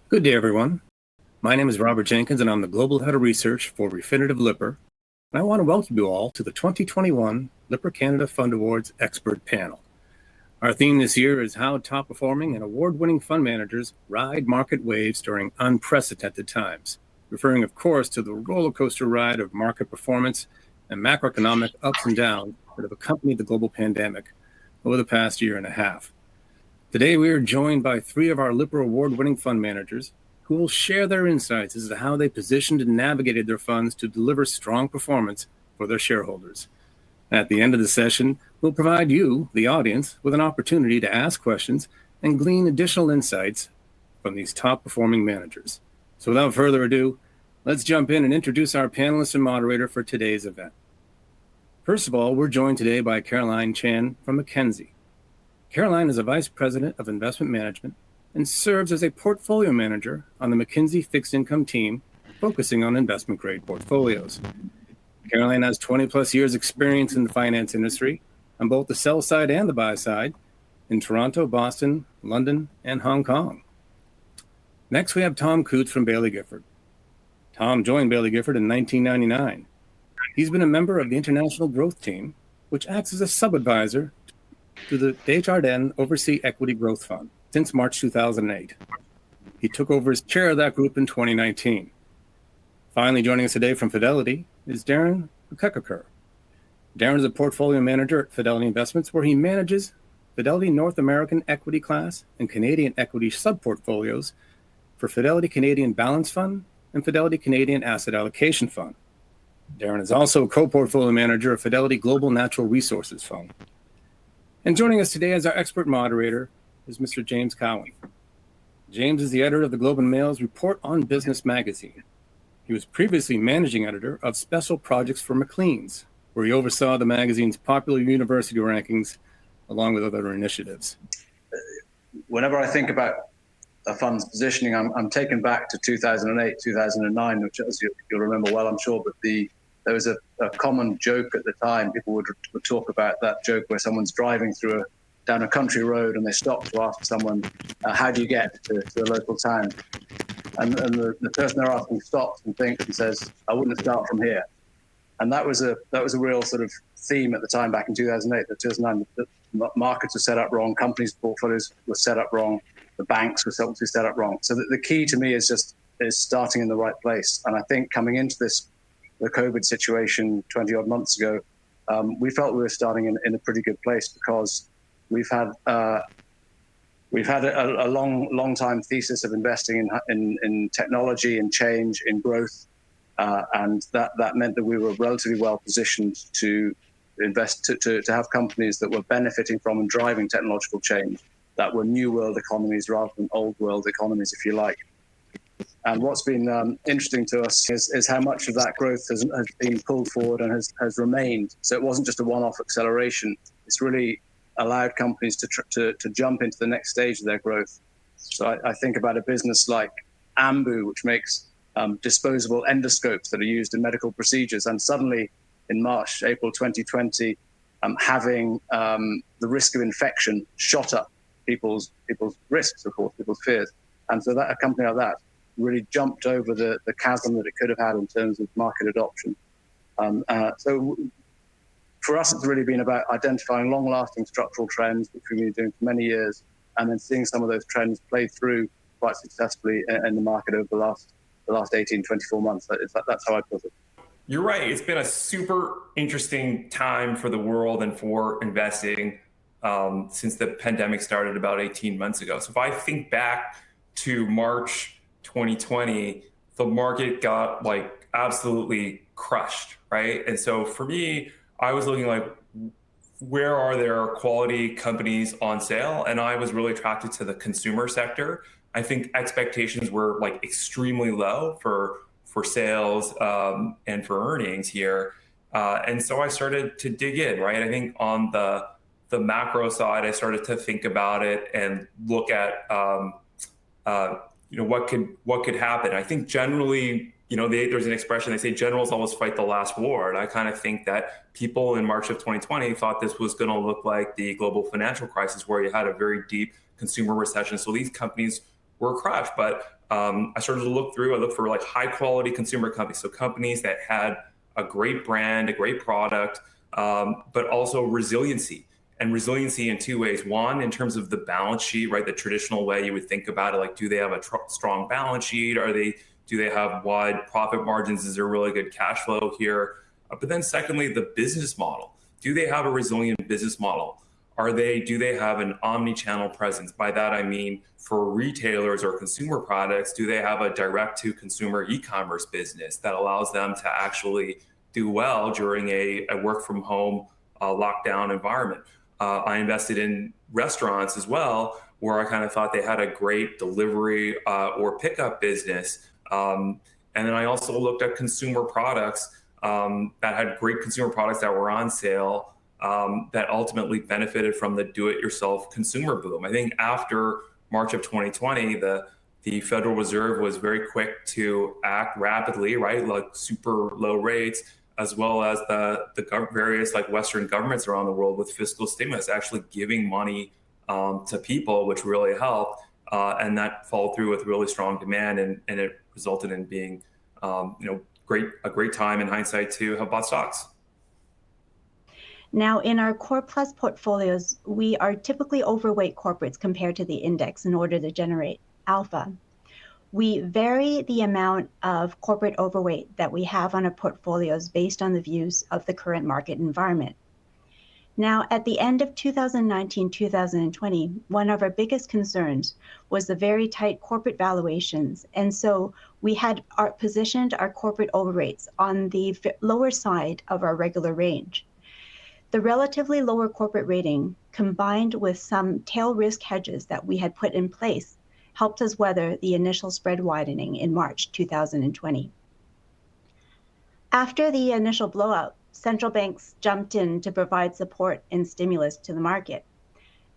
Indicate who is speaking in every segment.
Speaker 1: Good day, everyone. My name is Robert Jenkins, and I'm the Global Head of Research for Refinitiv Lipper. And I want to welcome you all to the 2021 Lipper Canada Fund Awards Expert Panel. Our theme this year is how top-performing and award-winning fund managers ride market waves during unprecedented times, referring, of course, to the roller coaster ride of market performance and macroeconomic ups and downs that have accompanied the global pandemic over the past year and a half. Today, we are joined by three of our Lipper award-winning fund managers who will share their insights as to how they positioned and navigated their funds to deliver strong performance for their shareholders. At the end of the session, we'll provide you, the audience, with an opportunity to ask questions and glean additional insights from these top-performing managers. So without further ado, let's jump in and introduce our panelist and moderator for today's event. First of all, we're joined today by Caroline Chan from Mackenzie. Caroline is a Vice President of Investment Management and serves as a portfolio manager on the Mackenzie fixed income team, focusing on investment-grade portfolios. Caroline has 20-plus years experience in the finance industry on both the sell side and the buy side in Toronto, Boston, London, and Hong Kong. Next, we have Tom Coutts from Baillie Gifford. Tom joined Baillie Gifford in 1999. He's been a member of the International Growth Team, which acts as a sub-advisor to the Desjardins Overseas Equity Growth Fund since March 2008. He took over as chair of that group in 2019. Finally, joining us today from Fidelity is Darren Kukekar. Darren is a portfolio manager at Fidelity Investments, where he manages Fidelity North American Equity Class and Canadian Equity sub-portfolios for Fidelity Canadian Balance Fund and Fidelity Canadian Asset Allocation Fund. Darren is also a co-portfolio manager of Fidelity Global Natural Resources Fund. And joining us today as our expert moderator is Mr. James Cowan. James is the editor of the Globe and Mail's Report on Business magazine. He was previously managing editor of Special Projects for Maclean's, where he oversaw the magazine's popular university rankings, along with other initiatives.
Speaker 2: Whenever I think about a fund's positioning, I'm taken back to 2008, 2009, which, as you'll remember well, I'm sure, but there was a common joke at the time. People would talk about that joke where someone's driving down a country road and they stop to ask someone, how do you get to a local town? And the person they're asking stops and thinks and says, I wouldn't start from here. And that was a real sort of theme at the time back in 2008, 2009. The markets were set up wrong, companies' portfolios were set up wrong, the banks were set up wrong. So the key to me is starting in the right place. And I think coming into the COVID situation 20 odd months ago, we felt we were starting in a pretty good place, because we've had a long time thesis of investing in technology and change, in growth, and that meant that we were relatively well positioned to invest, to have companies that were benefiting from and driving technological change, that were new world economies rather than old world economies, if you like. And what's been interesting to us is how much of that growth has been pulled forward and has remained. So it wasn't just a one-off acceleration. It's really allowed companies to jump into the next stage of their growth. So I think about a business like Ambu, which makes disposable endoscopes that are used in medical procedures. And suddenly in April 2020, having the risk of infection shot up people's risks, of course, people's fears. And so that a company like that really jumped over the chasm that it could have had in terms of market adoption. So for us, it's really been about identifying long-lasting structural trends, which we've been doing for many years, and then seeing some of those trends play through quite successfully in the market over the last 18, 24 months. That's how I put it.
Speaker 3: You're right. It's been a super interesting time for the world and for investing since the pandemic started about 18 months ago. So if I think back to March 2020, the market got absolutely crushed, right? And so for me, I was looking where are there quality companies on sale? And I was really attracted to the consumer sector. I think expectations were extremely low for sales and for earnings here. And so I started to dig in, right? I think on the macro side, I started to think about it and look at what could happen. I think generally, there's an expression, they say generals always fight the last war. And I kind of think that people in March of 2020 thought this was going to look like the global financial crisis, where you had a very deep consumer recession. So these companies were crushed. But I started to look through. I looked for like high quality consumer companies, so companies that had a great brand, a great product, but also resiliency. And resiliency in two ways. One, in terms of the balance sheet, right? The traditional way you would think about it, like, do they have a strong balance sheet? Do they have wide profit margins? Is there really good cash flow here? But then secondly, the business model. Do they have a resilient business model? Do they have an omni-channel presence? By that, I mean, for retailers or consumer products, do they have a direct to consumer e-commerce business that allows them to actually do well during a work from home lockdown environment? I invested in restaurants as well, where I kind of thought they had a great delivery or pickup business. And then I also looked at consumer products that had great consumer products that were on sale that ultimately benefited from the do-it-yourself consumer boom. I think after March of 2020, the Federal Reserve was very quick to act rapidly, right? Like super low rates, as well as the various like Western governments around the world with fiscal stimulus, actually giving money to people, which really helped. And that followed through with really strong demand, and it resulted in being, a great time in hindsight to have bought stocks.
Speaker 4: Now, in our Core Plus portfolios, we are typically overweight corporates compared to the index in order to generate alpha. We vary the amount of corporate overweight that we have on our portfolios based on the views of the current market environment. Now, at the end of 2019-2020, one of our biggest concerns was the very tight corporate valuations. And so we had positioned our corporate overweights on the lower side of our regular range. The relatively lower corporate rating, combined with some tail risk hedges that we had put in place, helped us weather the initial spread widening in March 2020. After the initial blowout, central banks jumped in to provide support and stimulus to the market.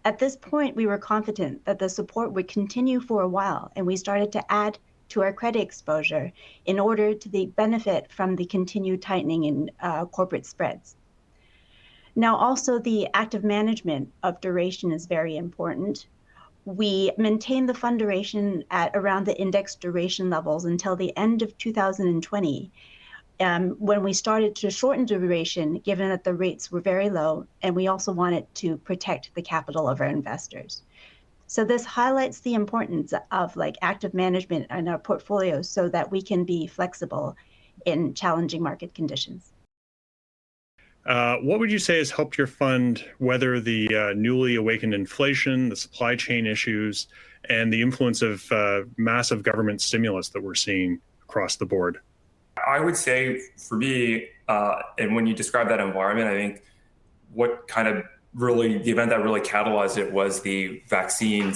Speaker 4: At this point, we were confident that the support would continue for a while, and we started to add to our credit exposure in order to benefit from the continued tightening in corporate spreads. Now, also the active management of duration is very important. We maintained the fund duration at around the index duration levels until the end of 2020, when we started to shorten duration, given that the rates were very low, and we also wanted to protect the capital of our investors. So this highlights the importance of active management in our portfolios so that we can be flexible in challenging market conditions.
Speaker 5: What would you say has helped your fund weather the newly awakened inflation, the supply chain issues, and the influence of massive government stimulus that we're seeing across the board?
Speaker 3: I would say for me, and when you describe that environment, I think what kind of really, the event that really catalyzed it was the vaccine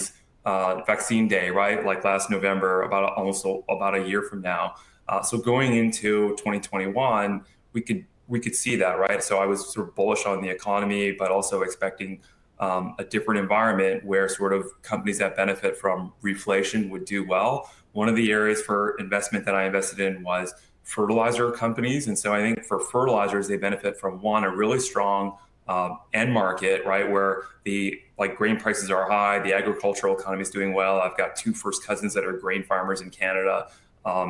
Speaker 3: day, right? Like last November, almost about a year from now. So going into 2021, we could see that, right? So I was sort of bullish on the economy, but also expecting a different environment where sort of companies that benefit from reflation would do well. One of the areas for investment that I invested in was fertilizer companies. And so I think for fertilizers, they benefit from a really strong end market, right? Where the grain prices are high, the agricultural economy is doing well. I've got two first cousins that are grain farmers in Canada.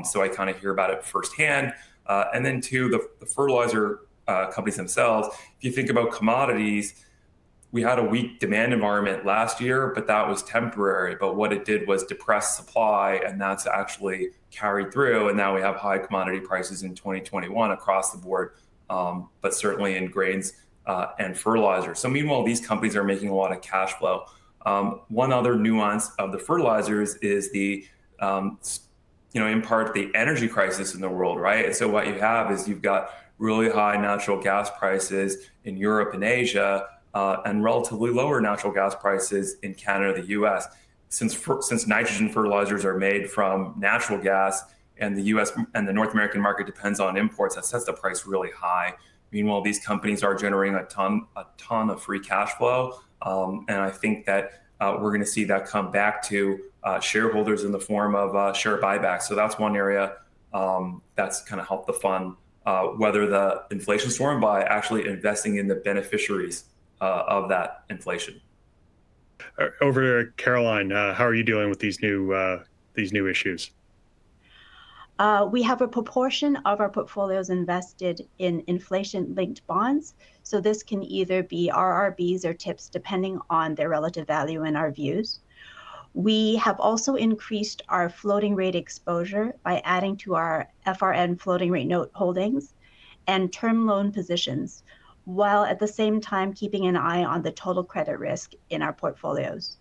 Speaker 3: So I kind of hear about it firsthand. And then two, the fertilizer companies themselves, if you think about commodities, we had a weak demand environment last year, but that was temporary. But what it did was depress supply, and that's actually carried through. And now we have high commodity prices in 2021 across the board, but certainly in grains and fertilizer. So meanwhile, these companies are making a lot of cash flow. One other nuance of the fertilizers is in part, the energy crisis in the world, right? And so what you have is you've got really high natural gas prices in Europe and Asia, and relatively lower natural gas prices in Canada, the US. Since nitrogen fertilizers are made from natural gas, and the US and the North American market depends on imports, that sets the price really high. Meanwhile, these companies are generating a ton of free cash flow. And I think that we're going to see that come back to shareholders in the form of share buybacks. So that's one area that's kind of helped the fund weather the inflation storm by actually investing in the beneficiaries of that inflation.
Speaker 5: Over to Caroline, how are you dealing with these new issues?
Speaker 4: We have a proportion of our portfolios invested in inflation-linked bonds. So this can either be RRBs or TIPS, depending on their relative value in our views. We have also increased our floating rate exposure by adding to our FRN floating rate note holdings and term loan positions, while at the same time keeping an eye on the total credit risk in our portfolios.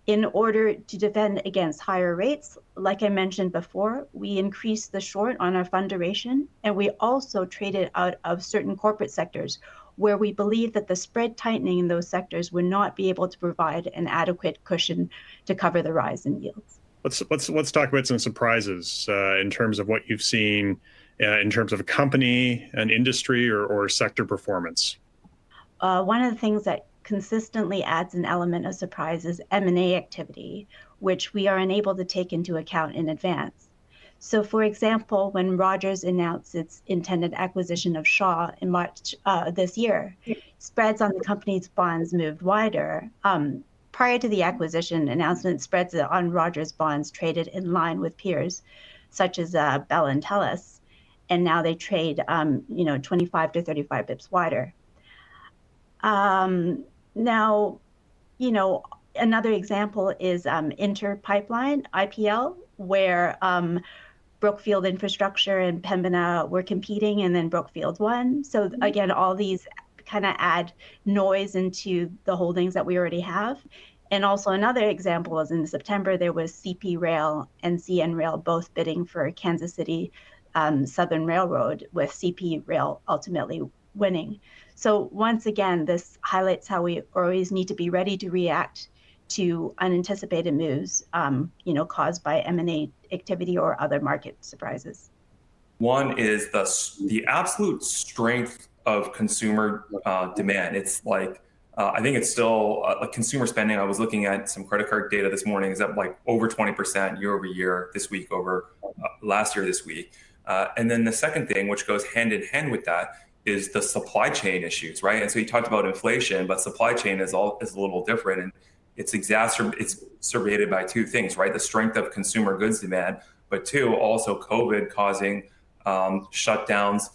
Speaker 4: In order to defend against higher rates, like I mentioned before, we increased the short on our fund duration, and we also traded out of certain corporate sectors where we believe that the spread tightening in those sectors would not be able to provide an adequate cushion to cover the rise in yields.
Speaker 5: Let's talk about some surprises in terms of what you've seen in terms of a company, an industry, or sector performance.
Speaker 4: One of the things that consistently adds an element of surprise is M&A activity, which we are unable to take into account in advance. So for example, when Rogers announced its intended acquisition of Shaw in March this year, spreads on the company's bonds moved wider. Prior to the acquisition announcement, spreads on Rogers bonds traded in line with peers, such as Bell and Telus, and now they trade 25 to 35 bips wider. Now, another example is Inter Pipeline, IPL, where Brookfield Infrastructure and Pembina were competing, and then Brookfield won. So again, all these kind of add noise into the holdings that we already have. And also another example is in September, there was CP Rail and CN Rail both bidding for Kansas City Southern Railroad, with CP Rail ultimately winning. So once again, this highlights how we always need to be ready to react to unanticipated moves, caused by M&A activity or other market surprises.
Speaker 3: One is the absolute strength of consumer demand. It's like, I think it's still consumer spending. I was looking at some credit card data this morning, is up like over 20% year over year this week over last year this week. And then the second thing, which goes hand in hand with that, is the supply chain issues, right? And so you talked about inflation, but supply chain is a little different, and it's exacerbated by two things, right? The strength of consumer goods demand, but two, also COVID causing shutdowns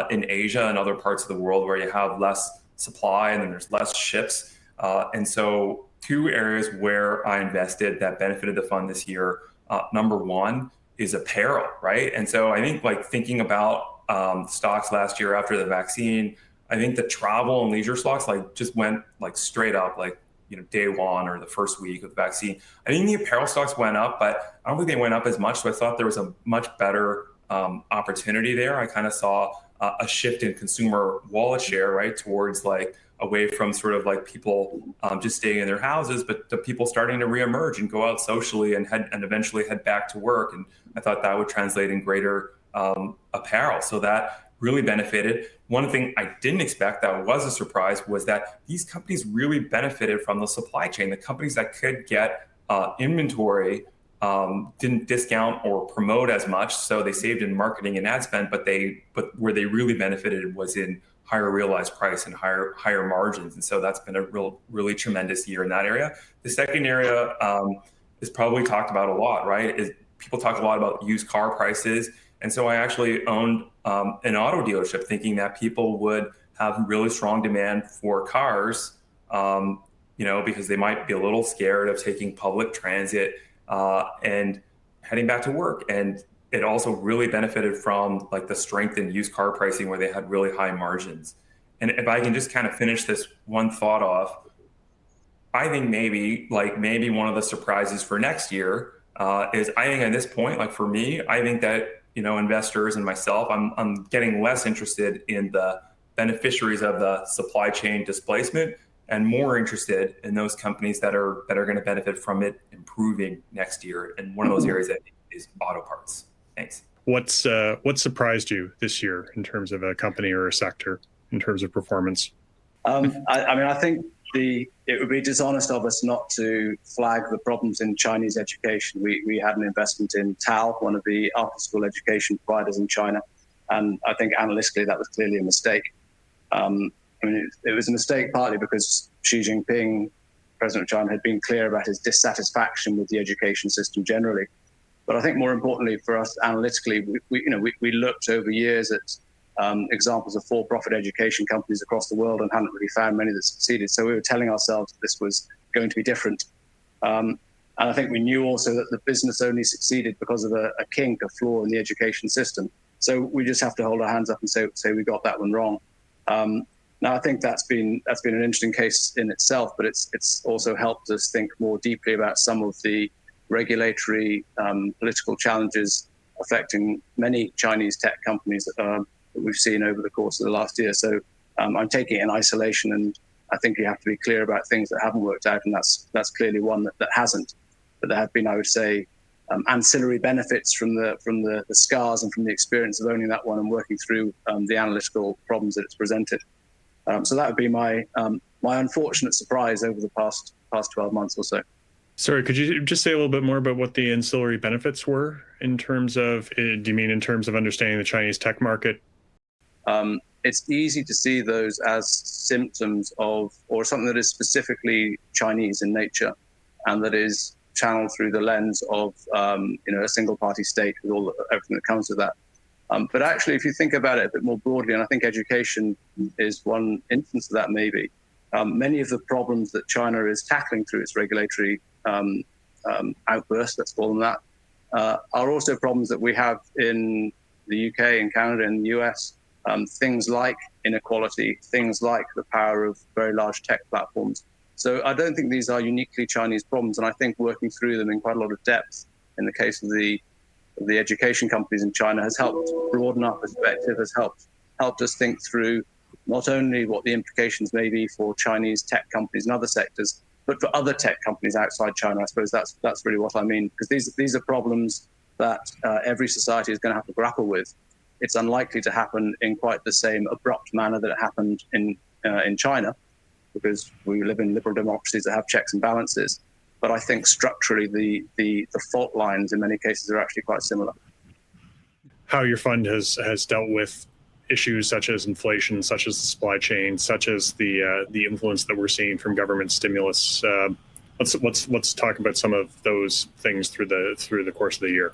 Speaker 3: in Asia and other parts of the world where you have less supply and then there's less ships. And so two areas where I invested that benefited the fund this year. Number one is apparel, right? And so I think, like, thinking about stocks last year after the vaccine, I think the travel and leisure stocks just went straight up, day one or the first week of the vaccine. I think the apparel stocks went up, but I don't think they went up as much. So I thought there was a much better opportunity there. I kind of saw a shift in consumer wallet share, right, towards away from sort of people just staying in their houses, but the people starting to reemerge and go out socially and eventually head back to work. And I thought that would translate in greater apparel. So that really benefited. One thing I didn't expect that was a surprise was that these companies really benefited from the supply chain. The companies that could get inventory didn't discount or promote as much, so they saved in marketing and ad spend, but where they really benefited was in higher realized price and higher margins. And so that's been a really tremendous year in that area. The second area is probably talked about a lot, right? Is people talk a lot about used car prices. And so I actually owned an auto dealership thinking that people would have really strong demand for cars, because they might be a little scared of taking public transit and heading back to work. And it also really benefited from the strength in used car pricing where they had really high margins. And if I can just kind of finish this one thought off, I think maybe one of the surprises for next year is, I think at this point, for me, I think that, investors and myself, I'm getting less interested in the beneficiaries of the supply chain displacement and more interested in those companies that are going to benefit from it improving next year. And one of those areas, I think, is auto parts. Thanks.
Speaker 5: What surprised you this year in terms of a company or a sector in terms of performance?
Speaker 2: I think it would be dishonest of us not to flag the problems in Chinese education. We had an investment in TAL, one of the after-school education providers in China, and I think analytically that was clearly a mistake. It was a mistake partly because Xi Jinping, president of China, had been clear about his dissatisfaction with the education system generally. But I think more importantly for us analytically, we looked over years at examples of for-profit education companies across the world and hadn't really found many that succeeded. So we were telling ourselves that this was going to be different. And I think we knew also that the business only succeeded because of a kink, a flaw in the education system. So we just have to hold our hands up and say we got that one wrong. Now I think that's been an interesting case in itself, but it's also helped us think more deeply about some of the regulatory, political challenges affecting many Chinese tech companies that we've seen over the course of the last year. So I'm taking it in isolation, and I think you have to be clear about things that haven't worked out, and that's clearly one that hasn't. But there have been, I would say, ancillary benefits from the scars and from the experience of owning that one and working through the analytical problems that it's presented. So that would be my unfortunate surprise over the past 12 months or so.
Speaker 5: Sorry, could you just say a little bit more about what the ancillary benefits were in terms of, do you mean in terms of understanding the Chinese tech market?
Speaker 2: It's easy to see those as symptoms of, or something that is specifically Chinese in nature, and that is channeled through the lens of a single party state with everything that comes with that. But actually, if you think about it a bit more broadly, and I think education is one instance of that maybe, many of the problems that China is tackling through its regulatory outbursts, let's call them that, are also problems that we have in the UK, in Canada, in the US. Things like inequality, things like the power of very large tech platforms. So I don't think these are uniquely Chinese problems, and I think working through them in quite a lot of depth in the case of the education companies in China has helped broaden our perspective, has helped us think through not only what the implications may be for Chinese tech companies in other sectors, but for other tech companies outside China. I suppose that's really what I mean, because these are problems that every society is going to have to grapple with. It's unlikely to happen in quite the same abrupt manner that it happened in China, because we live in liberal democracies that have checks and balances. But I think structurally the fault lines in many cases are actually quite similar.
Speaker 5: How your fund has dealt with issues such as inflation, such as the supply chain, such as the influence that we're seeing from government stimulus. Let's talk about some of those things through the course of the year.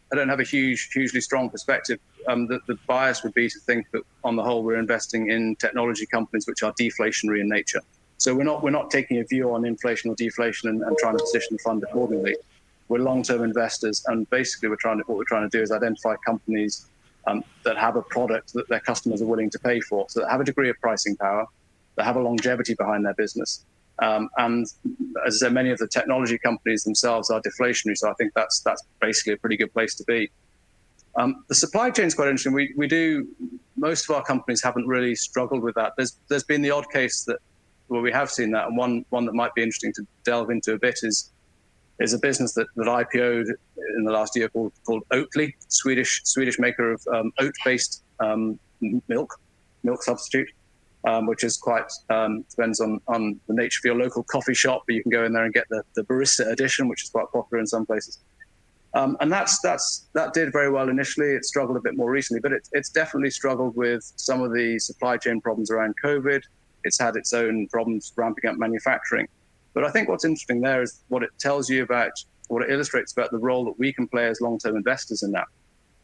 Speaker 2: I don't have a hugely strong perspective. The bias would be to think that on the whole we're investing in technology companies which are deflationary in nature. So we're not taking a view on inflation or deflation and trying to position the fund accordingly. We're long-term investors, and basically what we're trying to do is identify companies that have a product that their customers are willing to pay for, so that have a degree of pricing power, that have a longevity behind their business. And as I said, many of the technology companies themselves are deflationary, so I think that's basically a pretty good place to be. The supply chain is quite interesting. Most of our companies haven't really struggled with that. There's been the odd case where we have seen that, and one that might be interesting to delve into a bit is a business that IPO'd in the last year called Oatly, Swedish maker of oat-based milk substitute, which is quite depends on the nature of your local coffee shop, but you can go in there and get the barista edition, which is quite popular in some places. And that did very well initially. It struggled a bit more recently, but it's definitely struggled with some of the supply chain problems around COVID. It's had its own problems ramping up manufacturing. But I think what's interesting there is what it tells you about, what it illustrates about the role that we can play as long-term investors in that.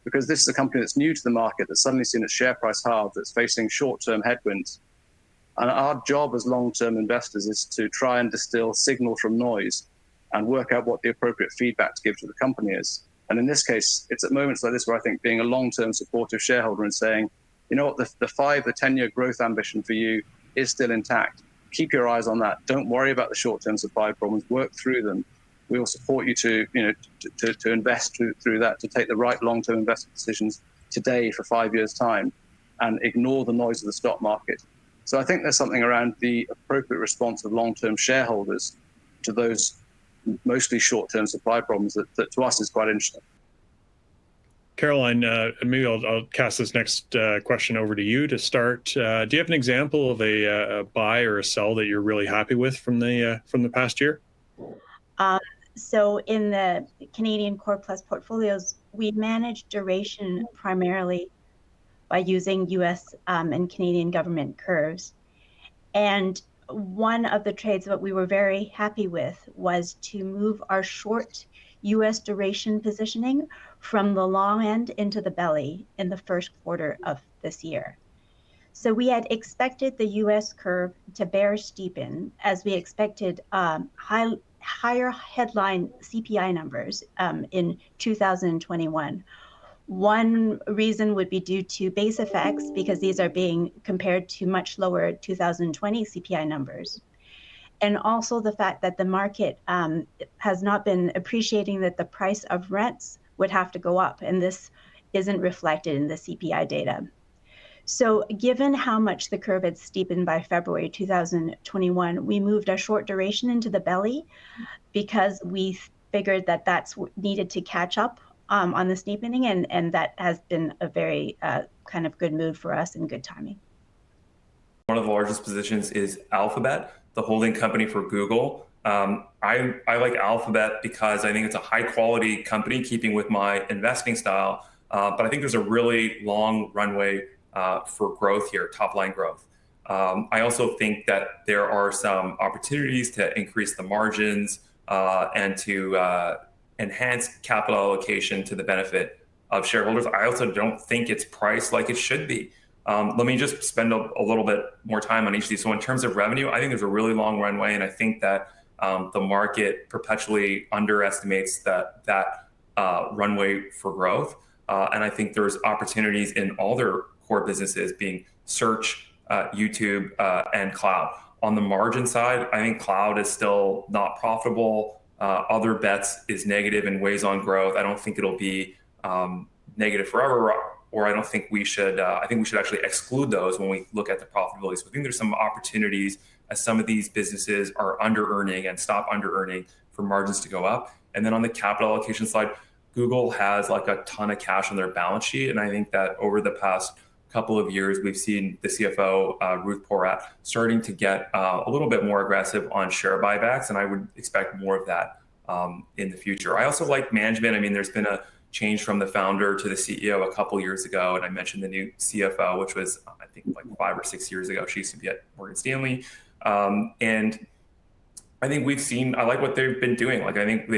Speaker 2: Because this is a company that's new to the market, that's suddenly seen its share price halve, that's facing short-term headwinds. And our job as long-term investors is to try and distill signal from noise and work out what the appropriate feedback to give to the company is. And in this case, it's at moments like this where I think being a long-term supportive shareholder and saying, you know what, the 10-year growth ambition for you is still intact. Keep your eyes on that. Don't worry about the short-term supply problems. Work through them. We will support you to invest through that, to take the right long-term investment decisions today for 5 years' time, and ignore the noise of the stock market. So I think there's something around the appropriate response of long-term shareholders to those mostly short-term supply problems that to us is quite interesting.
Speaker 5: Caroline, maybe I'll cast this next question over to you to start. Do you have an example of a buy or a sell that you're really happy with from the past year?
Speaker 4: So in the Canadian Core Plus portfolios, we manage duration primarily by using US and Canadian government curves. And one of the trades that we were very happy with was to move our short US duration positioning from the long end into the belly in the first quarter of this year. So we had expected the US curve to bear steepen as we expected higher headline CPI numbers in 2021. One reason would be due to base effects because these are being compared to much lower 2020 CPI numbers. And also the fact that the market has not been appreciating that the price of rents would have to go up, and this isn't reflected in the CPI data. So given how much the curve had steepened by February 2021, we moved our short duration into the belly because we figured that that's needed to catch up on the steepening, and that has been a very kind of good move for us and good timing.
Speaker 3: One of the largest positions is Alphabet, the holding company for Google. I like Alphabet because I think it's a high quality company, keeping with my investing style. But I think there's a really long runway for growth here, top line growth. I also think that there are some opportunities to increase the margins and to enhance capital allocation to the benefit of shareholders. I also don't think it's priced like it should be. Let me just spend a little bit more time on each of these. So in terms of revenue, I think there's a really long runway, and I think that the market perpetually underestimates that runway for growth. And I think there's opportunities in all their core businesses, being search, YouTube, and cloud. On the margin side, I think cloud is still not profitable. Other bets is negative and weighs on growth. I don't think it'll be negative forever, or I don't think we should. I think we should actually exclude those when we look at the profitability. So I think there's some opportunities as some of these businesses are under earning and stop under earning for margins to go up. And then on the capital allocation side, Google has like a ton of cash on their balance sheet, and I think that over the past couple of years, we've seen the CFO, Ruth Porat, starting to get a little bit more aggressive on share buybacks, and I would expect more of that in the future. I also like management. I mean, there's been a change from the founder to the CEO a couple years ago, and I mentioned the new CFO, which was, I think, like 5 or 6 years ago. She used to be at Morgan Stanley. And I think I like what they've been doing. Like, I think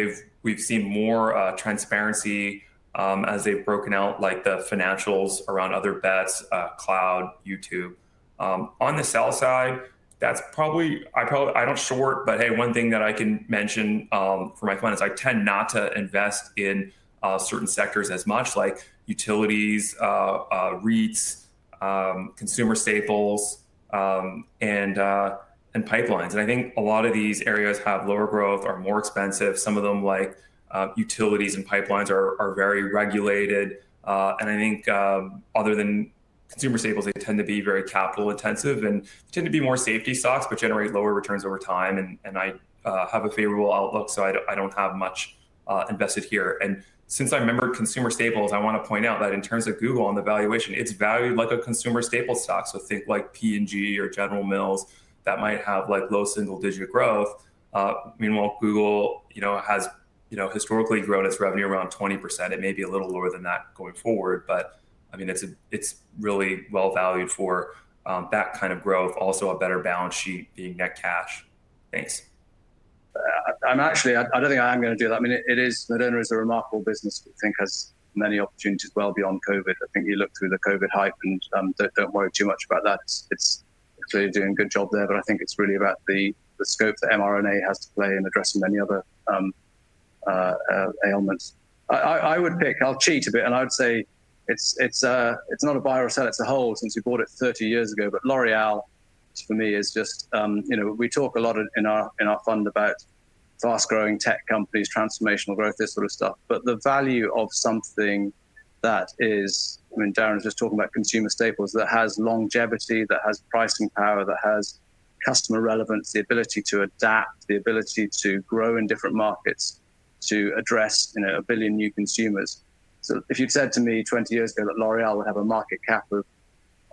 Speaker 3: we've seen more transparency as they've broken out like the financials around other bets, cloud, YouTube. On the sell side, that's probably, I don't short, but hey, one thing that I can mention for my clients, I tend not to invest in certain sectors as much, like utilities, REITs, consumer staples, and pipelines. And I think a lot of these areas have lower growth, are more expensive. Some of them, like utilities and pipelines, are very regulated. And I think other than consumer staples, they tend to be very capital intensive and tend to be more safety stocks, but generate lower returns over time. And I have a favorable outlook, so I don't have much invested here. And since I remembered consumer staples, I want to point out that in terms of Google and the valuation, it's valued like a consumer staple stock. So think like P&G or General Mills that might have like low single digit growth. Meanwhile, Google, has historically grown its revenue around 20%. It may be a little lower than that going forward, but I mean, it's really well valued for that kind of growth. Also, a better balance sheet, being net cash. Thanks.
Speaker 2: I don't think I am going to do that. I mean, Moderna is a remarkable business that I think has many opportunities well beyond COVID. I think you look through the COVID hype and don't worry too much about that. It's clearly doing a good job there, but I think it's really about the scope that mRNA has to play in addressing many other ailments. I'll cheat a bit, and I would say it's not a buy or sell, it's a hold, since we bought it 30 years ago. But L'Oreal, for me, is just we talk a lot in our fund about fast-growing tech companies, transformational growth, this sort of stuff. But the value of something that is, I mean, Darren was just talking about consumer staples, that has longevity, that has pricing power, that has customer relevance, the ability to adapt, the ability to grow in different markets, to address 1 billion new consumers. So if you'd said to me 20 years ago that L'Oreal would have a market cap of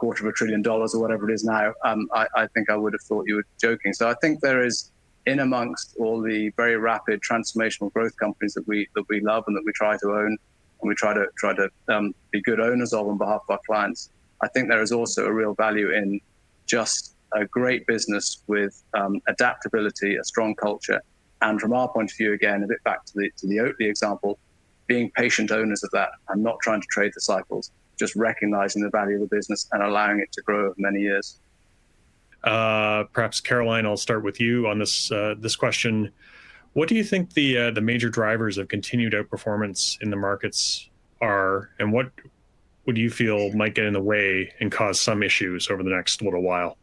Speaker 2: $250 billion or whatever it is now, I think I would have thought you were joking. So I think there is, in amongst all the very rapid transformational growth companies that we love and that we try to own, and we try to be good owners of on behalf of our clients, I think there is also a real value in just a great business with adaptability, a strong culture, And from our point of view, again, a bit back to the Oatly example, being patient owners of that and not trying to trade the cycles, just recognizing the value of the business and allowing it to grow over many years.
Speaker 5: Perhaps Caroline, I'll start with you on this question. What do you think the major drivers of continued outperformance in the markets are, and what would you feel might get in the way and cause some issues over the next little while?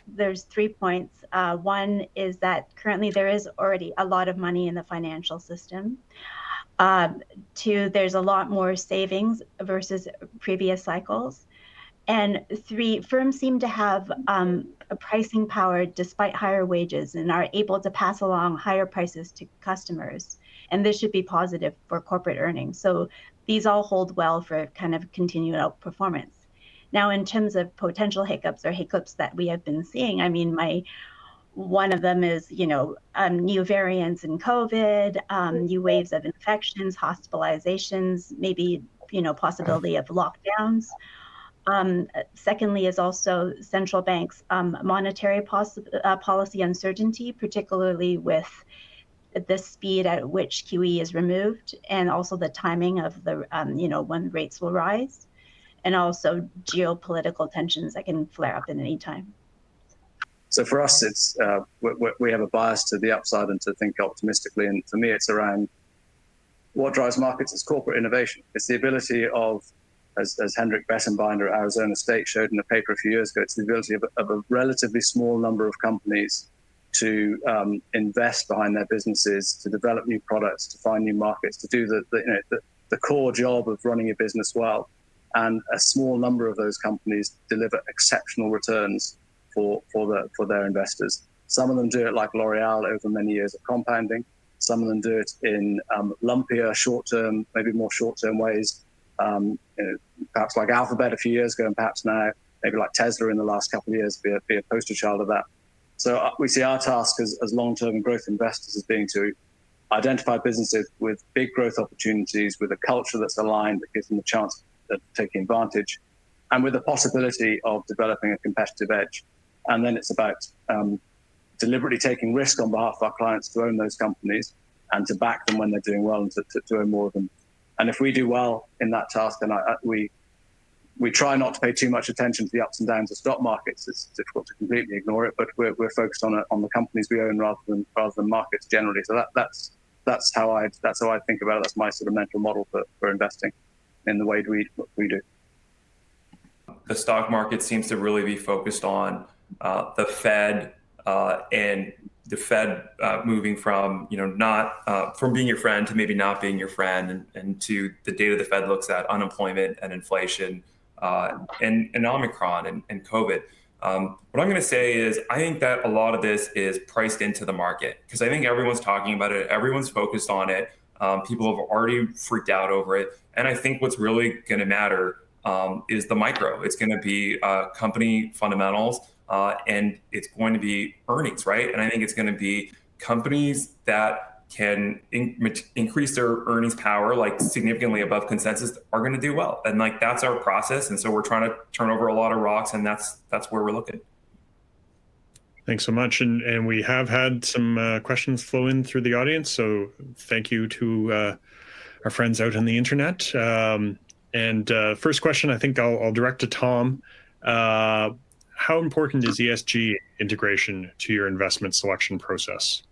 Speaker 4: There's 3 points. One is that currently there is already a lot of money in the financial system. 2, there's a lot more savings versus previous cycles. And 3, firms seem to have a pricing power despite higher wages and are able to pass along higher prices to customers. And this should be positive for corporate earnings. So these all hold well for kind of continued outperformance. Now, in terms of potential hiccups or hiccups that we have been seeing, I mean, one of them is, new variants in COVID, new waves of infections, hospitalizations, maybe, possibility of lockdowns. Secondly is also central banks' monetary policy uncertainty, particularly with the speed at which QE is removed, and also the timing of the, when rates will rise, and also geopolitical tensions that can flare up at any time.
Speaker 2: So for us, it's we have a bias to the upside and to think optimistically. And for me, it's around what drives markets is corporate innovation. It's the ability of, as Hendrik Bessenbinder at Arizona State showed in a paper a few years ago, it's the ability of a relatively small number of companies to invest behind their businesses, to develop new products, to find new markets, to do the core job of running a business well. And a small number of those companies deliver exceptional returns for their investors. Some of them do it like L'Oreal over many years of compounding. Some of them do it in lumpier, short-term, maybe more short-term ways. Perhaps like Alphabet a few years ago, and perhaps now, maybe like Tesla in the last couple of years, be a poster child of that. So we see our task as long-term growth investors as being to identify businesses with big growth opportunities, with a culture that's aligned, that gives them the chance of taking advantage, and with the possibility of developing a competitive edge. And then it's about deliberately taking risk on behalf of our clients to own those companies and to back them when they're doing well and to own more of them. And if we do well in that task, then we try not to pay too much attention to the ups and downs of stock markets. It's difficult to completely ignore it, but we're focused on the companies we own rather than markets generally. So that's how I think about it. That's my sort of mental model for investing in the way we do.
Speaker 3: The stock market seems to really be focused on the Fed and the Fed moving from not from being your friend to maybe not being your friend, and to the data the Fed looks at unemployment and inflation and Omicron and COVID. What I'm going to say is I think that a lot of this is priced into the market because I think everyone's talking about it, everyone's focused on it. People have already freaked out over it, and I think what's really going to matter is the micro. It's going to be company fundamentals, and it's going to be earnings, right? And I think it's going to be companies that can increase their earnings power like significantly above consensus are going to do well. And like that's our process. And so we're trying to turn over a lot of rocks, and that's where we're looking.
Speaker 5: Thanks so much. And we have had some questions flow in through the audience. So thank you to our friends out on the internet. First question, I think I'll direct to Tom. How important is ESG integration to your investment selection process?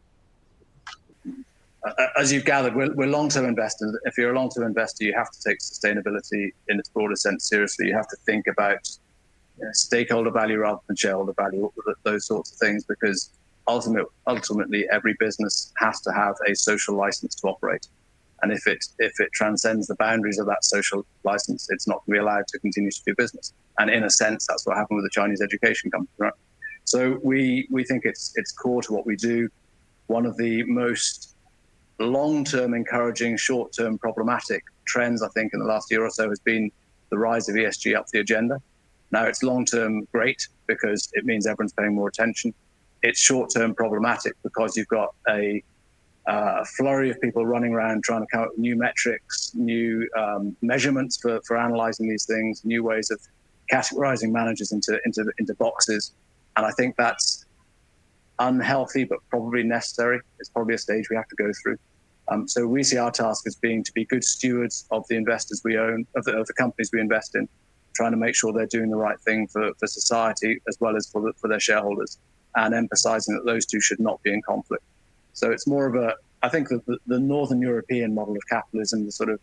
Speaker 2: As you've gathered, we're long-term investors. If you're a long-term investor, you have to take sustainability in its broader sense seriously. You have to think about stakeholder value rather than shareholder value, those sorts of things, because ultimately every business has to have a social license to operate. And if it transcends the boundaries of that social license, it's not going to be allowed to continue to do business. And in a sense, that's what happened with the Chinese education company, right? So we think it's core to what we do. One of the most long-term encouraging, short-term problematic trends, I think, in the last year or so has been the rise of ESG up the agenda. Now, it's long-term great because it means everyone's paying more attention. It's short-term problematic because you've got a flurry of people running around trying to come up with new metrics, new measurements for analyzing these things, new ways of categorizing managers into boxes. And I think that's unhealthy, but probably necessary. It's probably a stage we have to go through. So we see our task as being to be good stewards of the investors we own, of the companies we invest in, trying to make sure they're doing the right thing for society as well as for their shareholders, and emphasizing that those two should not be in conflict. So it's more of I think that the Northern European model of capitalism, the sort of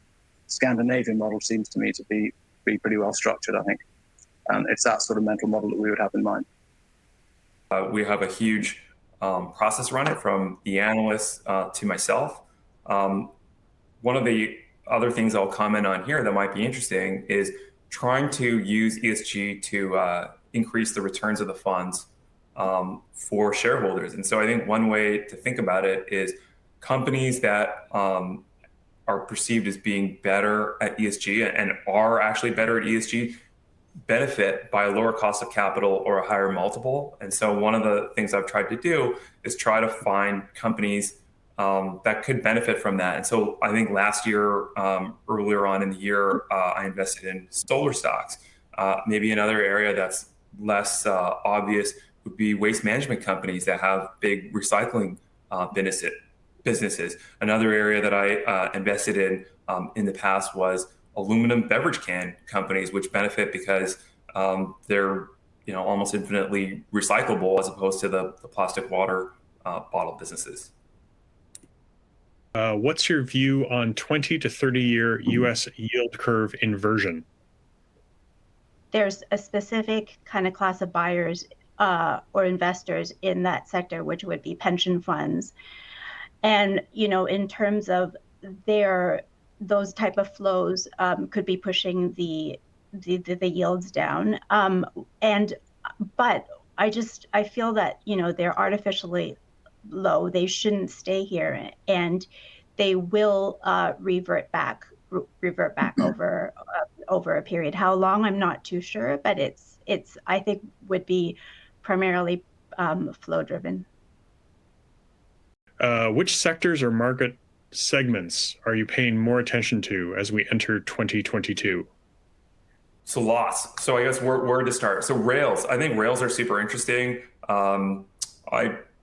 Speaker 2: Scandinavian model, seems to me to be pretty well structured, I think. And it's that sort of mental model that we would have in mind.
Speaker 3: We have a huge process around it, from the analysts to myself. One of the other things I'll comment on here that might be interesting is trying to use ESG to increase the returns of the funds for shareholders. And so I think one way to think about it is companies that are perceived as being better at ESG and are actually better at ESG benefit by a lower cost of capital or a higher multiple. And so one of the things I've tried to do is try to find companies that could benefit from that. And so I think last year, earlier on in the year, I invested in solar stocks. Maybe another area that's less obvious would be waste management companies that have big recycling businesses. Another area that I invested in the past was aluminum beverage can companies, which benefit because they're almost infinitely recyclable as opposed to the plastic water bottle businesses.
Speaker 5: What's your view on 20 to 30-year U.S. yield curve inversion?
Speaker 4: There's a specific kind of class of buyers or investors in that sector, which would be pension funds. And, in terms of those type of flows could be pushing the yields down. But I feel that, they're artificially low. They shouldn't stay here, and they will revert back over a period. How long, I'm not too sure, but it's I think would be primarily flow driven.
Speaker 5: Which sectors or market segments are you paying more attention to as we enter 2022?
Speaker 3: So lots. So I guess where to start? So rails. I think rails are super interesting.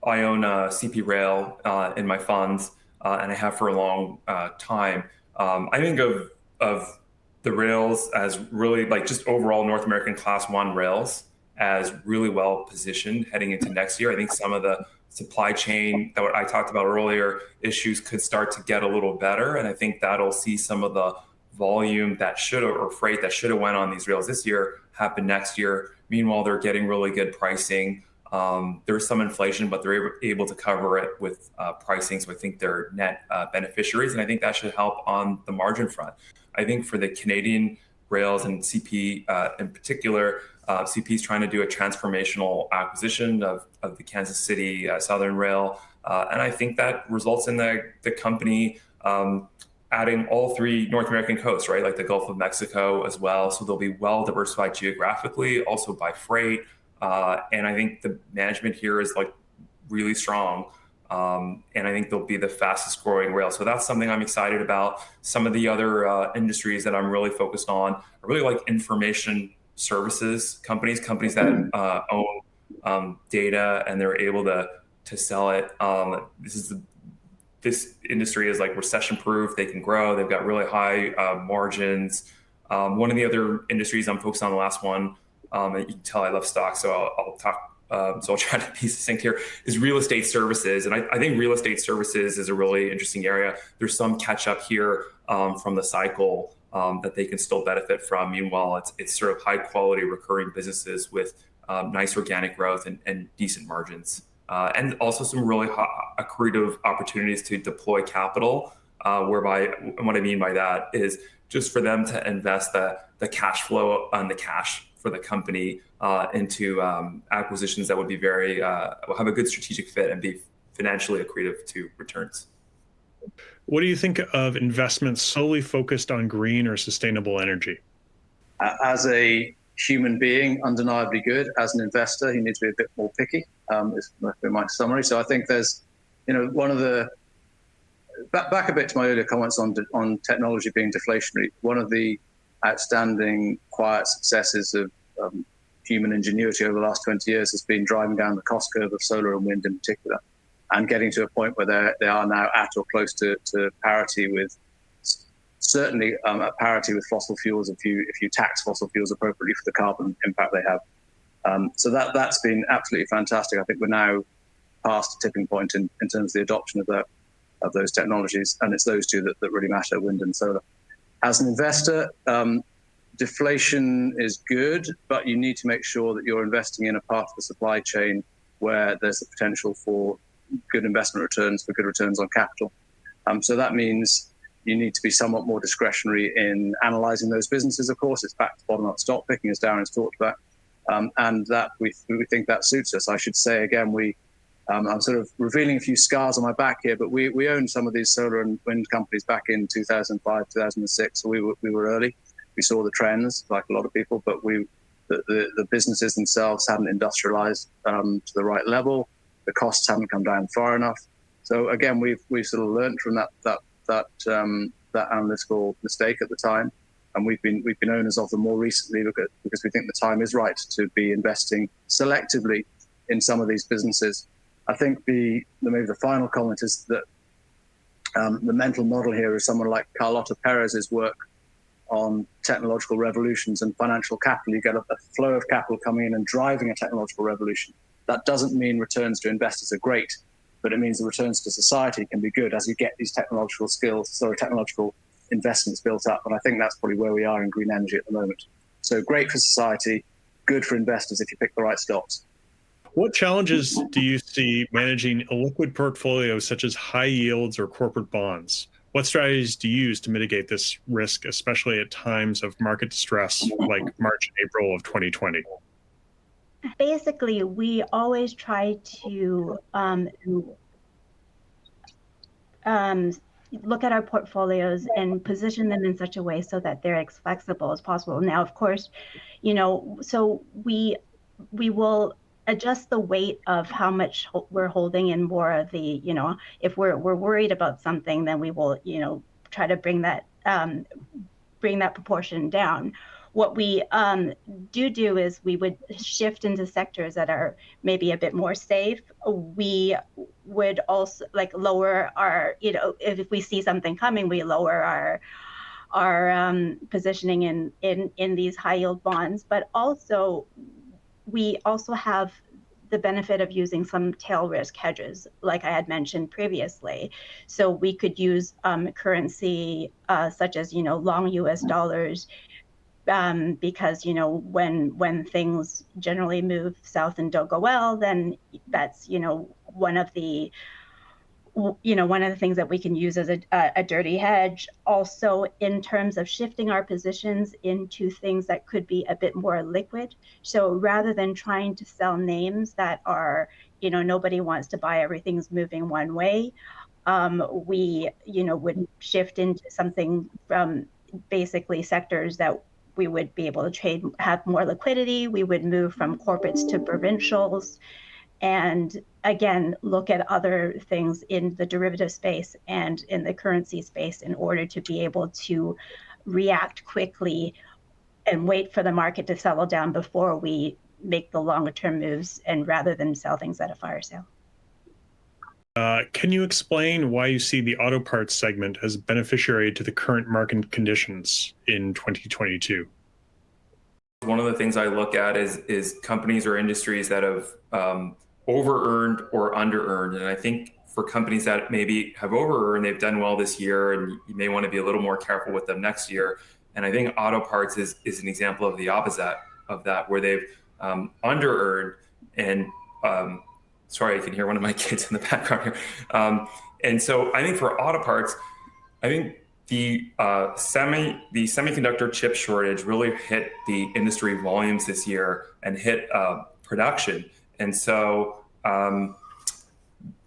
Speaker 3: I own CP Rail in my funds, and I have for a long time. I think of the rails as really just overall North American Class 1 rails as really well positioned heading into next year. I think some of the supply chain that I talked about earlier issues could start to get a little better, and I think that'll see some of the volume that or freight that should have went on these rails this year happen next year. Meanwhile, they're getting really good pricing. There's some inflation, but they're able to cover it with pricing. So I think they're net beneficiaries, and I think that should help on the margin front. I think for the Canadian rails and CP in particular, CP is trying to do a transformational acquisition of the Kansas City Southern Rail. And I think that results in the company adding all three North American coasts, right? Like the Gulf of Mexico as well. So they'll be well diversified geographically, also by freight. And I think the management here is really strong. And I think they'll be the fastest growing rail. So that's something I'm excited about. Some of the other industries that I'm really focused on are really like information services companies that own data and they're able to sell it. This industry is recession proof. They can grow. They've got really high margins. One of the other industries I'm focused on, the last one, and you can tell I love stocks, so I'll talk. So I'll try to be succinct here, is real estate services. And I think real estate services is a really interesting area. There's some catch up here from the cycle that they can still benefit from. Meanwhile, it's sort of high quality recurring businesses with nice organic growth and decent margins. And also some really accretive opportunities to deploy capital, whereby what I mean by that is just for them to invest the cash flow on the cash for the company into acquisitions that would be have a good strategic fit and be financially accretive to returns.
Speaker 5: What do you think of investments solely focused on green or sustainable energy?
Speaker 2: As a human being, undeniably good. As an investor, you need to be a bit more picky, is my summary. So I think there's, one of the, back a bit to my earlier comments on technology being deflationary, one of the outstanding quiet successes of human ingenuity over the last 20 years has been driving down the cost curve of solar and wind in particular, and getting to a point where they are now at or close to parity with, certainly at parity with fossil fuels if you tax fossil fuels appropriately for the carbon impact they have. So that's been absolutely fantastic. I think we're now past a tipping point in terms of the adoption of those technologies, and it's those two that really matter, wind and solar. As an investor, deflation is good, but you need to make sure that you're investing in a part of the supply chain where there's the potential for good investment returns, for good returns on capital. So that means you need to be somewhat more discretionary in analyzing those businesses. Of course, it's back to bottom-up stock picking, as Darren's talked about, and that we think that suits us. I should say again, I'm sort of revealing a few scars on my back here, but we owned some of these solar and wind companies back in 2005, 2006. So we were early. We saw the trends, like a lot of people, but the businesses themselves hadn't industrialized to the right level. The costs haven't come down far enough. So again, we've sort of learned from that analytical mistake at the time, and we've been owners of them more recently because we think the time is right to be investing selectively in some of these businesses. I think maybe the final comment is that the mental model here is someone like Carlota Perez's work on technological revolutions and financial capital. You get a flow of capital coming in and driving a technological revolution. That doesn't mean returns to investors are great, but it means the returns to society can be good as you get these technological investments built up. And I think that's probably where we are in green energy at the moment. So great for society, good for investors if you pick the right stocks.
Speaker 5: What challenges do you see managing a liquid portfolio such as high yields or corporate bonds? What strategies do you use to mitigate this risk, especially at times of market distress like March and April of 2020?
Speaker 4: Basically, we always try to look at our portfolios and position them in such a way so that they're as flexible as possible. Now, of course, so we will adjust the weight of how much we're holding in more of the, if we're worried about something, then we will, try to bring that proportion down. What we do is we would shift into sectors that are maybe a bit more safe. We would also lower our, if we see something coming, we lower our positioning in these high yield bonds, but also we also have the benefit of using some tail risk hedges, like I had mentioned previously. So we could use currency such as, long US dollars, because, when things generally move south and don't go well, then that's, one of the things that we can use as a dirty hedge. Also, in terms of shifting our positions into things that could be a bit more liquid. So rather than trying to sell names that are, nobody wants to buy, everything's moving one way, we, would shift into something from basically sectors that we would be able to trade, have more liquidity. We would move from corporates to provincials. And again, look at other things in the derivative space and in the currency space in order to be able to react quickly and wait for the market to settle down before we make the longer term moves, and rather than sell things at a fire sale.
Speaker 5: Can you explain why you see the auto parts segment as a beneficiary to the current market conditions in 2022?
Speaker 3: One of the things I look at is companies or industries that have over-earned or under-earned. And I think for companies that maybe have over-earned, they've done well this year, and you may want to be a little more careful with them next year. And I think auto parts is an example of the opposite of that, where they've under-earned. And sorry, I can hear one of my kids in the background here. And so I think for auto parts, I think the semiconductor chip shortage really hit the industry volumes this year and hit production. And so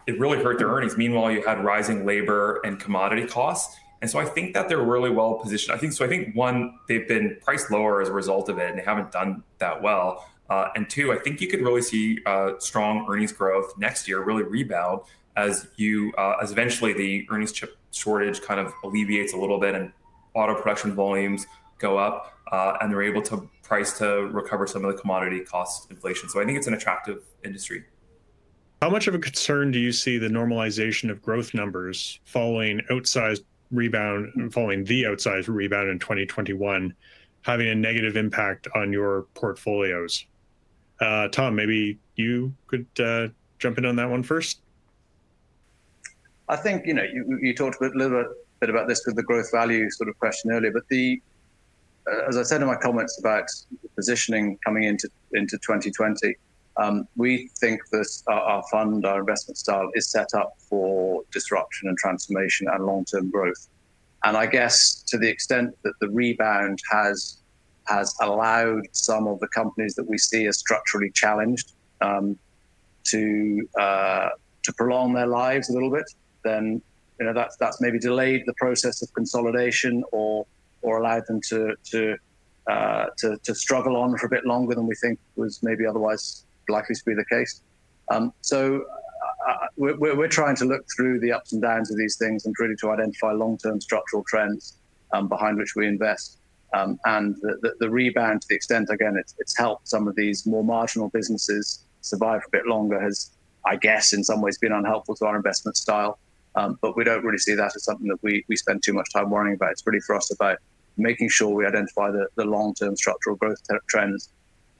Speaker 3: it really hurt their earnings. Meanwhile, you had rising labor and commodity costs. And so I think that they're really well positioned. I think one, they've been priced lower as a result of it, and they haven't done that well. And two, I think you could really see strong earnings growth next year, really rebound as eventually the earnings chip shortage kind of alleviates a little bit and auto production volumes go up, and they're able to price to recover some of the commodity cost inflation. So I think it's an attractive industry.
Speaker 5: How much of a concern do you see the normalization of growth numbers following the outsized rebound in 2021 having a negative impact on your portfolios? Tom, maybe you could jump in on that one first.
Speaker 2: I think, you talked a little bit about this with the growth value sort of question earlier, but as I said in my comments about the positioning coming into 2020, we think that our fund, our investment style is set up for disruption and transformation and long-term growth. And I guess to the extent that the rebound has allowed some of the companies that we see as structurally challenged to prolong their lives a little bit, then that's maybe delayed the process of consolidation or allowed them to struggle on for a bit longer than we think was maybe otherwise likely to be the case. So we're trying to look through the ups and downs of these things and really to identify long-term structural trends behind which we invest. And the rebound, to the extent, again, it's helped some of these more marginal businesses survive for a bit longer, has, I guess, in some ways been unhelpful to our investment style. But we don't really see that as something that we spend too much time worrying about. It's really for us about making sure we identify the long-term structural growth trends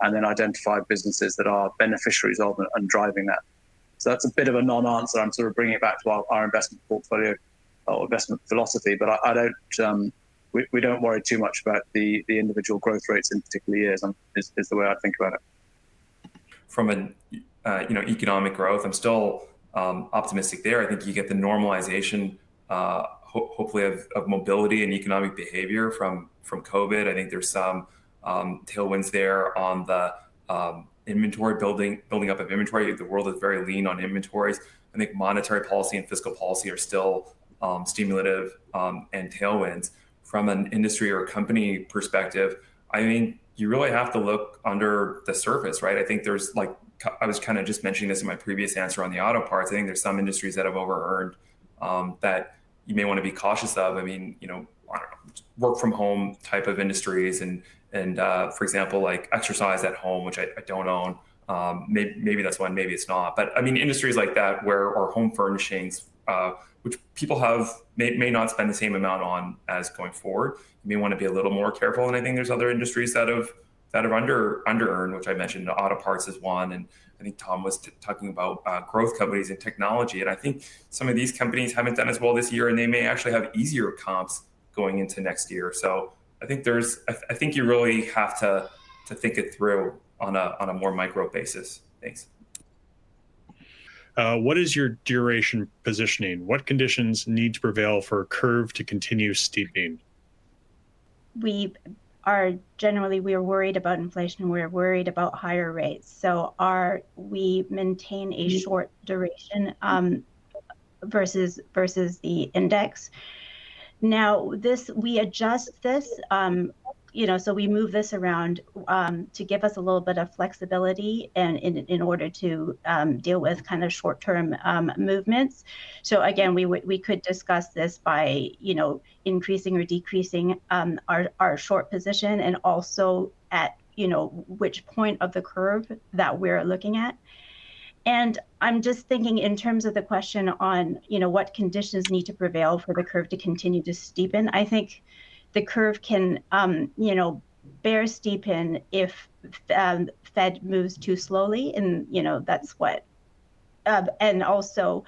Speaker 2: and then identify businesses that are beneficiaries of and driving that. So that's a bit of a non-answer. I'm sort of bringing it back to our investment portfolio or investment philosophy, but I don't, we don't worry too much about the individual growth rates in particular years, is the way I think about it.
Speaker 3: From an economic growth, I'm still optimistic there. I think you get the normalization, hopefully, of mobility and economic behavior from COVID. I think there's some tailwinds there on the inventory building up of inventory. The world is very lean on inventories. I think monetary policy and fiscal policy are still stimulative and tailwinds. From an industry or company perspective, I mean, you really have to look under the surface, right? I think there's, like, I was kind of just mentioning this in my previous answer on the auto parts. I think there's some industries that have over-earned that you may want to be cautious of. I mean, I don't know, work from home type of industries and for example, like exercise at home, which I don't own. Maybe that's one, maybe it's not. But I mean, industries like that or home furnishings, which people may not spend the same amount on as going forward. You may want to be a little more careful. And I think there's other industries that have under-earned, which I mentioned. Auto parts is one, and I think Tom was talking about growth companies and technology. And I think some of these companies haven't done as well this year, and they may actually have easier comps going into next year. So I think I think you really have to think it through on a more micro basis. Thanks.
Speaker 5: What is your duration positioning? What conditions need to prevail for a curve to continue steepening?
Speaker 4: We are worried about inflation. We're worried about higher rates. So we maintain a short duration versus the index. Now we adjust this, so we move this around to give us a little bit of flexibility and in order to deal with kind of short-term movements. So again, we could discuss this by increasing or decreasing our short position, and also at which point of the curve that we're looking at. And I'm just thinking in terms of the question on, what conditions need to prevail for the curve to continue to steepen. I think the curve can, bear steepen if Fed moves too slowly, and that's what. And also,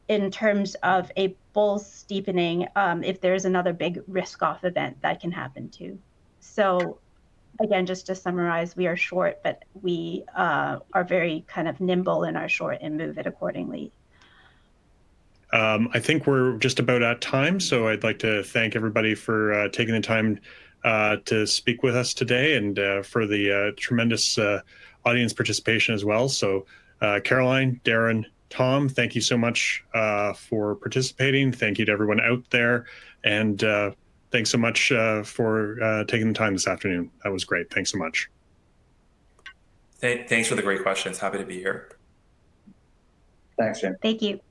Speaker 4: in terms of a bull steepening, if there's another big risk-off event that can happen too. So. Again, just to summarize, we are short, but we are very kind of nimble in our short and move it accordingly.
Speaker 5: I think we're just about at time, so I'd like to thank everybody for taking the time to speak with us today, and for the tremendous audience participation as well. So Caroline, Darren, Tom, thank you so much for participating. Thank you to everyone out there, and thanks so much for taking the time this afternoon. That was great. Thanks so much.
Speaker 3: Thanks for the great questions. Happy to be here.
Speaker 2: Thanks, Jim.
Speaker 4: Thank you.